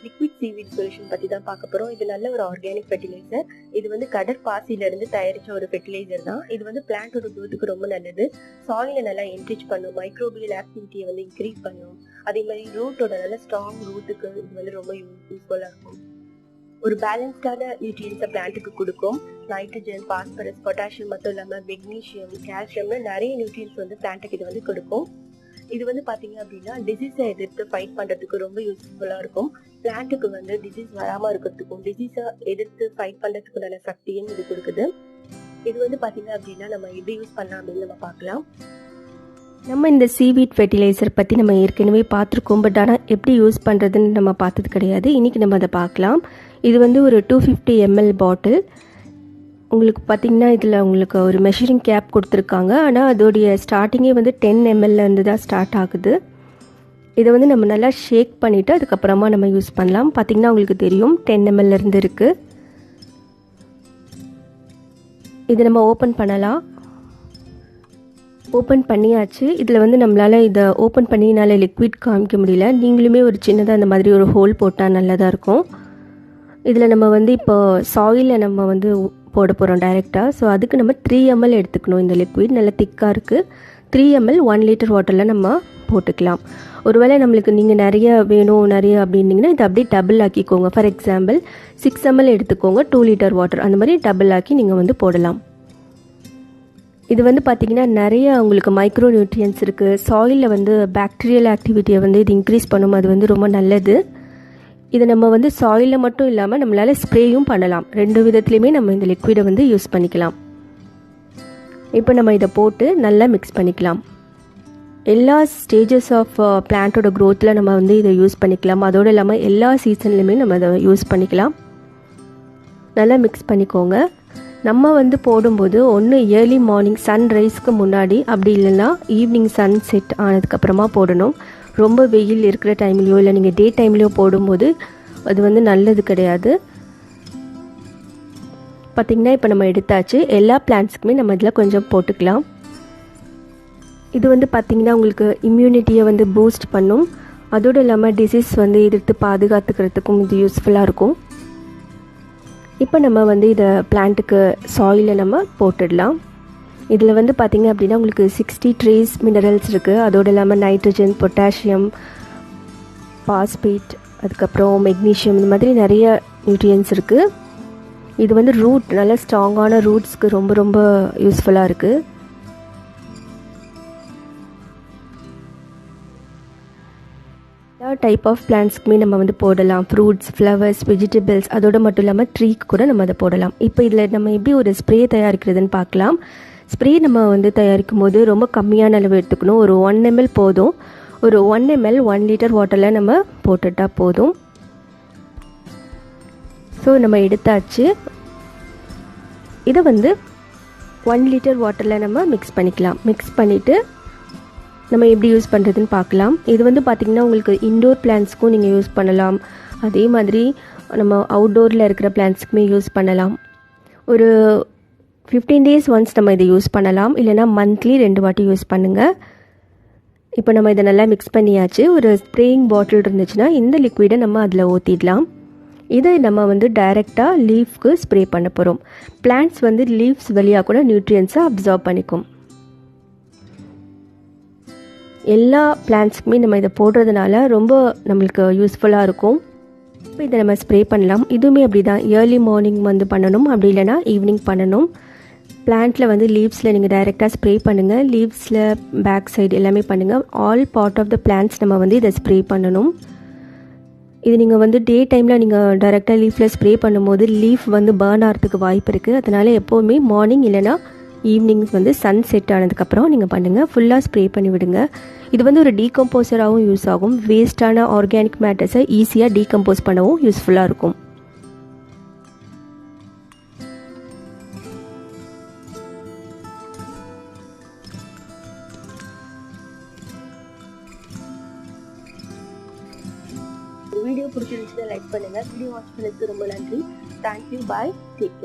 Liquid seaweed solution பத்தி தான் பார்க்க போறோம். இது நல்ல ஒரு ஆர்கானிக் ஃபெர்டிலைசர். இது வந்து கடற்பாசியில இருந்து தயாரிச்ச ஒரு ஃபெர்டிலைசர் தான். இது வந்து பிளான்ட்டோட growthக்கு ரொம்ப நல்லது. சாயிலை நல்லா என்ரிச் பண்ணும், மைக்ரோபியல் ஆக்டிவிட்டியை வந்து இன்க்ரீஸ் பண்ணும். அதே மாதிரி ரூட்டோட நல்ல ஸ்ட்ராங் ரூட்டுக்கு இது வந்து ரொம்ப யூஸ்ஃபுல்லா இருக்கும். ஒரு பேலன்ஸ்டான நியூட்ரியன்ஸை பிளான்ட்டுக்கு கொடுக்கும். நைட்ரஜன், பாஸ்பரஸ், பொட்டாசியம் மட்டும் இல்லாமல் மெக்னீஷியம், கால்சியம்னு நிறைய நியூட்ரியன்ஸ் வந்து பிளான்ட்டுக்கு இது வந்து கொடுக்கும். இது வந்து பாத்தீங்க அப்படின்னா டிசீஸை எதிர்த்து ஃபைட் பண்றதுக்கு ரொம்ப யூஸ்ஃபுல்லா இருக்கும். பிளான்ட்டுக்கு வந்து டிசீஸ் வராம இருக்கிறதுக்கும் டிசீஸை எதிர்த்து ஃபைட் பண்றதுக்குண்டான சக்தியும் இது கொடுக்குது. இது வந்து பாத்தீங்க அப்படின்னா நம்ம எப்படி யூஸ் பண்ணலாம் அப்படின்னு நம்ம பார்க்கலாம். நம்ம இந்த சீவீட் ஃபெர்டிலைசர் பற்றி நம்ம ஏற்கனவே பார்த்துருக்கோம். பட் ஆனால் எப்படி யூஸ் பண்ணுறதுன்னு நம்ம பார்த்தது கிடையாது. இன்றைக்கி நம்ம அதை பார்க்கலாம். இது வந்து ஒரு 250 ml பாட்டில். உங்களுக்கு பார்த்திங்கன்னா இதில் உங்களுக்கு ஒரு மெஷரிங் கேப் கொடுத்துருக்காங்க. ஆனால் அதோடைய ஸ்டார்டிங்கே வந்து 10 ml தான் ஸ்டார்ட் ஆகுது. இதை வந்து நம்ம நல்லா ஷேக் பண்ணிவிட்டு அதுக்கப்புறமா நம்ம யூஸ் பண்ணலாம். பார்த்திங்கன்னா உங்களுக்கு தெரியும் 10 ml இருக்குது. இதை நம்ம ஓப்பன் பண்ணலாம். ஓப்பன் பண்ணியாச்சு. இதில் வந்து நம்மளால் இதை ஓப்பன் பண்ணினால லிக்விட் காமிக்க முடியல. நீங்களுமே ஒரு சின்னதாக அந்த மாதிரி ஒரு ஹோல் போட்டால் நல்லதாக இருக்கும். இதில் நம்ம வந்து இப்போ சாயிலில் நம்ம வந்து போட போகிறோம் டைரெக்டாக. ஸோ அதுக்கு நம்ம 3 ml எடுத்துக்கணும். இந்த லிக்விட் நல்லா திக்காக இருக்குது. 3 ml 1 லிட்டர் வாட்டரில் நம்ம போட்டுக்கலாம். ஒருவேளை நம்மளுக்கு நீங்கள் நிறைய வேணும் நிறைய அப்படின்னீங்கன்னா இதை அப்படியே டபுள் ஆக்கிக்கோங்க. ஃபார் எக்ஸாம்பிள் 6 ml எடுத்துக்கோங்க, 2 லிட்டர் வாட்டர், அந்த மாதிரி டபுள் ஆக்கி நீங்கள் வந்து போடலாம். இது வந்து பார்த்திங்கன்னா நிறைய உங்களுக்கு மைக்ரோ நியூட்ரியன்ஸ் இருக்குது. சாயிலில் வந்து பாக்டீரியல் ஆக்டிவிட்டியை வந்து இது இன்க்ரீஸ் பண்ணும். அது வந்து ரொம்ப நல்லது. இதை நம்ம வந்து சாயிலில் மட்டும் இல்லாமல் நம்மளால் ஸ்ப்ரேயும் பண்ணலாம். 2 விதத்துலையுமே நம்ம இந்த லிக்விடை வந்து யூஸ் பண்ணிக்கலாம். இப்போ நம்ம இதை போட்டு நல்லா மிக்ஸ் பண்ணிக்கலாம். எல்லா ஸ்டேஜஸ் ஆஃப் பிளான்ட்டோட க்ரோத்தில் நம்ம வந்து இதை யூஸ் பண்ணிக்கலாம். அதோடு இல்லாமல் எல்லா சீசன்லையுமே நம்ம இதை யூஸ் பண்ணிக்கலாம். நல்லா மிக்ஸ் பண்ணிக்கோங்க. நம்ம வந்து போடும்போது ஒன்று ஏர்லி மார்னிங் சன்ரைஸ்க்கு முன்னாடி, அப்படி இல்லைன்னா ஈவினிங் சன் செட் ஆனதுக்கப்புறமா போடணும். ரொம்ப வெயில் இருக்கிற டைம்லையோ இல்லை நீங்கள் டே டைம்லையோ போடும்போது அது வந்து நல்லது கிடையாது. பார்த்திங்கன்னா இப்போ நம்ம எடுத்தாச்சு. எல்லா பிளான்ட்ஸுக்குமே நம்ம இதில் கொஞ்சம் போட்டுக்கலாம். இது வந்து பார்த்திங்கன்னா உங்களுக்கு இம்யூனிட்டியை வந்து பூஸ்ட் பண்ணும். அதோடு இல்லாமல் டிசீஸ் வந்து எதிர்த்து பாதுகாத்துக்கிறதுக்கும் இது யூஸ்ஃபுல்லாக இருக்கும். இப்போ நம்ம வந்து இதை பிளான்ட்டுக்கு சாயிலை நம்ம போட்டுடலாம். இதில் வந்து பார்த்திங்க அப்படின்னா உங்களுக்கு 60 ட்ரேஸ் மினரல்ஸ் இருக்குது. அதோடு இல்லாமல் நைட்ரஜன், பொட்டாசியம், பாஸ்பேட், அதுக்கப்புறம் மெக்னீஷியம், இந்த மாதிரி நிறைய நியூட்ரியன்ஸ் இருக்குது. இது வந்து ரூட் நல்ல ஸ்ட்ராங்கான ரூட்ஸ்க்கு ரொம்ப ரொம்ப யூஸ்ஃபுல்லாக இருக்குது. எல்லா டைப் ஆஃப் பிளான்ட்ஸ்க்குமே நம்ம வந்து போடலாம். ஃப்ரூட்ஸ், ஃப்ளவர்ஸ், வெஜிடபிள்ஸ், அதோடு மட்டும் இல்லாமல் ட்ரீக்கு கூட நம்ம அதை போடலாம். இப்போ இதில் நம்ம எப்படி ஒரு ஸ்ப்ரே தயாரிக்கிறதுன்னு பார்க்கலாம். ஸ்ப்ரே நம்ம வந்து தயாரிக்கும் போது ரொம்ப கம்மியான அளவு எடுத்துக்கணும். ஒரு 1 ml போதும். ஒரு 1 ml 1 லிட்டர் வாட்டரில் நம்ம போட்டுட்டால் போதும். ஸோ நம்ம எடுத்தாச்சு. இதை வந்து 1 லிட்டர் வாட்டரில் நம்ம மிக்ஸ் பண்ணிக்கலாம். மிக்ஸ் பண்ணிவிட்டு நம்ம எப்படி யூஸ் பண்ணுறதுன்னு பார்க்கலாம். இது வந்து பார்த்திங்கன்னா உங்களுக்கு இன்டோர் பிளான்ட்ஸ்க்கும் நீங்கள் யூஸ் பண்ணலாம். அதே மாதிரி நம்ம அவுட்டோரில் இருக்கிற பிளான்ட்ஸ்க்குமே யூஸ் பண்ணலாம். ஒரு 15 days ஒன்ஸ் நம்ம இதை யூஸ் பண்ணலாம். இல்லைனா மந்த்லி 2 வாட்டி யூஸ் பண்ணுங்கள். இப்போ நம்ம இதை நல்லா மிக்ஸ் பண்ணியாச்சு. ஒரு ஸ்ப்ரேயிங் பாட்டில் இருந்துச்சுன்னா இந்த லிக்விடை நம்ம அதில் ஊற்றிடலாம். இதை நம்ம வந்து டைரெக்டாக லீஃப்க்கு ஸ்ப்ரே பண்ண போகிறோம். பிளான்ட்ஸ் வந்து லீவ்ஸ் வழியாக கூட நியூட்ரியன்ஸை அப்சார்ப் பண்ணிக்கும். எல்லா பிளான்ட்ஸ்க்குமே நம்ம இதை போடுறதுனால ரொம்ப நம்மளுக்கு யூஸ்ஃபுல்லாக இருக்கும். இப்போ இதை நம்ம ஸ்ப்ரே பண்ணலாம். இதுவுமே அப்படி தான் ஏர்லி மார்னிங் வந்து பண்ணணும், அப்படி இல்லைனா ஈவினிங் பண்ணணும். பிளான்ட்டில் வந்து லீவ்ஸில் நீங்கள் டைரெக்டாக ஸ்ப்ரே பண்ணுங்கள். லீவ்ஸில் பேக் சைடு எல்லாமே பண்ணுங்கள். All part of the plants நம்ம வந்து இதை ஸ்ப்ரே பண்ணணும். இது நீங்கள் வந்து டே டைமில் நீங்கள் டைரெக்டாக லீஃபில் ஸ்ப்ரே பண்ணும்போது லீஃப் வந்து பர்ன் ஆகிறதுக்கு வாய்ப்பு இருக்குது. அதனால் எப்போவுமே மார்னிங் இல்லைனா ஈவினிங்ஸ் வந்து சன் செட் ஆனதுக்கப்புறம் நீங்கள் பண்ணுங்கள். ஃபுல்லாக ஸ்ப்ரே பண்ணி விடுங்க. இது வந்து ஒரு டீகம்போசராகவும் யூஸ் ஆகும். வேஸ்ட்டான ஆர்கானிக் மேட்டர்ஸை ஈஸியாக டீகம்போஸ் பண்ணவும் யூஸ்ஃபுல்லாக இருக்கும். வீடியோ பிடிச்சிருந்துச்சுன்னா லைக் பண்ணுங்கள். வீடியோ வாட்ச் பண்ணதுக்கு ரொம்ப நன்றி. தேங்க்யூ. பாய். Take care.